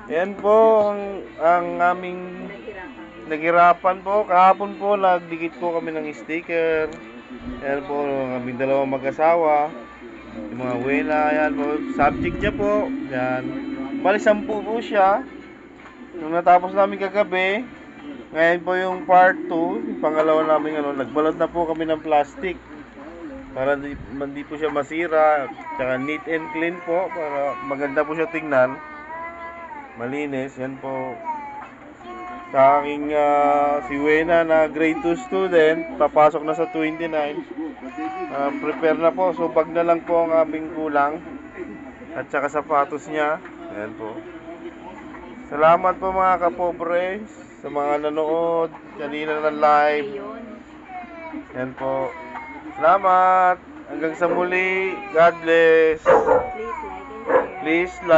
Yan po ang aming naghirapan po. Kahapon po, nagdikit po kami ng sticker. Yan po, kaming dalawang mag-asawa. Yung mga wena, yan po. Subject niya po. Yan. Bali, 10 po siya. Nung natapos namin kagabi, ngayon po yung part 2, yung pangalawa namin nagbalot na po kami ng plastic. Para hindi po siya masira. Tsaka neat and clean po. Para maganda po siya tingnan. Malinis, yan po. Sa aking si Wena na grade 2 student, papasok na sa 29. Prepare na po, so bag na lang po ang aming kulang. At saka sapatos niya. Yan po. Salamat po mga kapobre sa mga nanood kanina ng live. Yan po. Salamat. Hanggang sa muli. God bless. Please like.